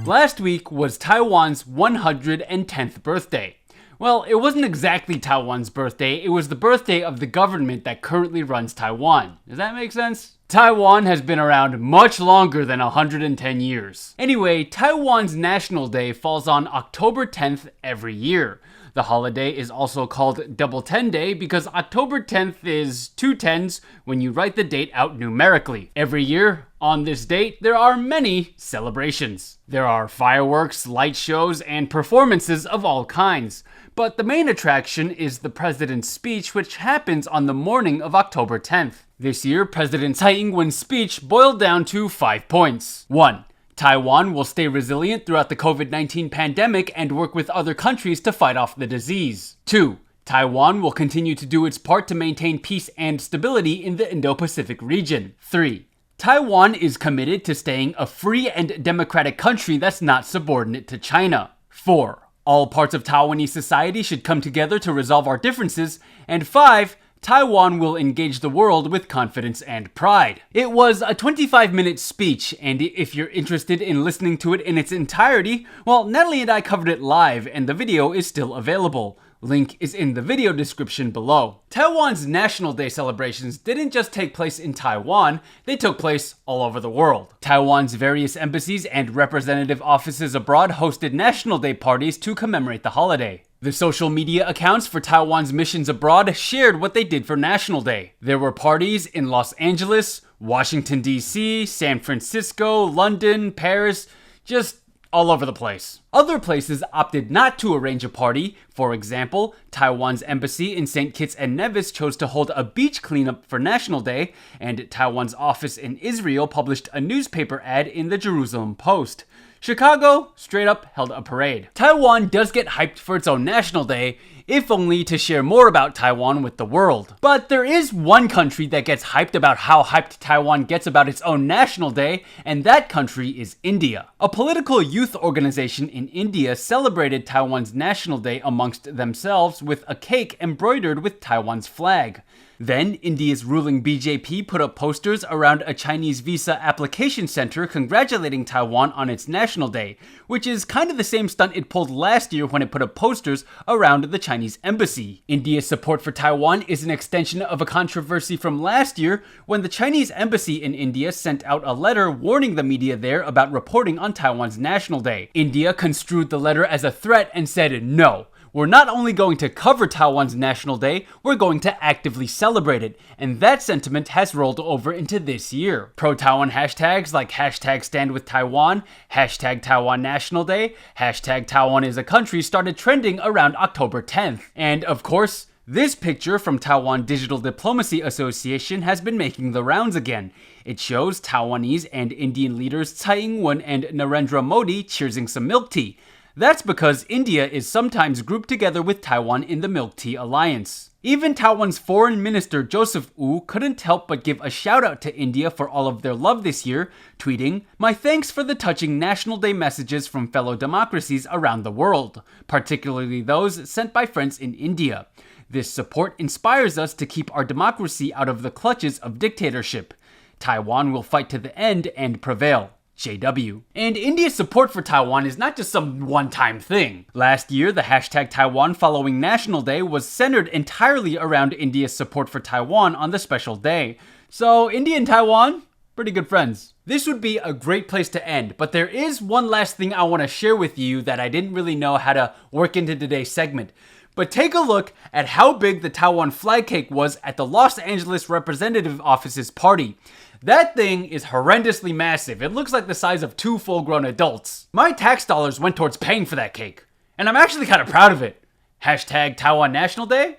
Last week was Taiwan's 110th birthday. Well, it wasn't exactly Taiwan's birthday, it was the birthday of the government that currently runs Taiwan. Does that make sense? Taiwan has been around much longer than 110 years. Anyway, Taiwan's National Day falls on October 10th every year. The holiday is also called Double 10 Day because October 10th is 2 10s when you write the date out numerically. Every year, on this date, there are many celebrations. There are fireworks, light shows, and performances of all kinds. But the main attraction is the president's speech, which happens on the morning of October 10th. This year, President Tsai Ing-wen's speech boiled down to 5 points. 1. Taiwan will stay resilient throughout the COVID-19 pandemic and work with other countries to fight off the disease. 2. Taiwan will continue to do its part to maintain peace and stability in the Indo-Pacific region. 3. Taiwan is committed to staying a free and democratic country that's not subordinate to China. 4. All parts of Taiwanese society should come together to resolve our differences. And 5. Taiwan will engage the world with confidence and pride. It was a 25-minute speech, and if you're interested in listening to it in its entirety, well, Natalie and I covered it live, and the video is still available. Link is in the video description below. Taiwan's National Day celebrations didn't just take place in Taiwan, they took place all over the world. Taiwan's various embassies and representative offices abroad hosted National Day parties to commemorate the holiday. The social media accounts for Taiwan's missions abroad shared what they did for National Day. There were parties in Los Angeles, Washington, D.C., San Francisco, London, Paris, just all over the place. Other places opted not to arrange a party. For example, Taiwan's embassy in St. Kitts and Nevis chose to hold a beach cleanup for National Day, and Taiwan's office in Israel published a newspaper ad in the Jerusalem Post. Chicago, straight up, held a parade. Taiwan does get hyped for its own National Day, if only to share more about Taiwan with the world. But there is one country that gets hyped about how hyped Taiwan gets about its own National Day, and that country is India. A political youth organization in India celebrated Taiwan's National Day amongst themselves with a cake embroidered with Taiwan's flag. Then, India's ruling BJP put up posters around a Chinese visa application center congratulating Taiwan on its National Day, which is kind of the same stunt it pulled last year when it put up posters around the Chinese embassy. India's support for Taiwan is an extension of a controversy from last year when the Chinese embassy in India sent out a letter warning the media there about reporting on Taiwan's National Day. India construed the letter as a threat and said no. We're not only going to cover Taiwan's National Day, we're going to actively celebrate it, and that sentiment has rolled over into this year. Pro-Taiwan hashtags like #StandWithTaiwan, #Taiwan National Day, #Taiwan is a country started trending around October 10th. And of course, this picture from Taiwan Digital Diplomacy Association has been making the rounds again. It shows Taiwanese and Indian leaders Tsai Ing-wen and Narendra Modi cheersing some milk tea. That's because India is sometimes grouped together with Taiwan in the Milk Tea Alliance. Even Taiwan's Foreign Minister Joseph Wu couldn't help but give a shout out to India for all of their love this year, tweeting, "My thanks for the touching National Day messages from fellow democracies around the world, particularly those sent by friends in India. This support inspires us to keep our democracy out of the clutches of dictatorship. Taiwan will fight to the end and prevail. JW." And India's support for Taiwan is not just some one-time thing. Last year, the #Taiwan following National Day was centered entirely around India's support for Taiwan on the special day. So India and Taiwan, pretty good friends. This would be a great place to end, but there is one last thing I want to share with you that I didn't really know how to work into today's segment. But take a look at how big the Taiwan flag cake was at the Los Angeles Representative Office's party. That thing is horrendously massive. It looks like the size of 2 full-grown adults. My tax dollars went towards paying for that cake, and I'm actually kind of proud of it. #Taiwan National Day?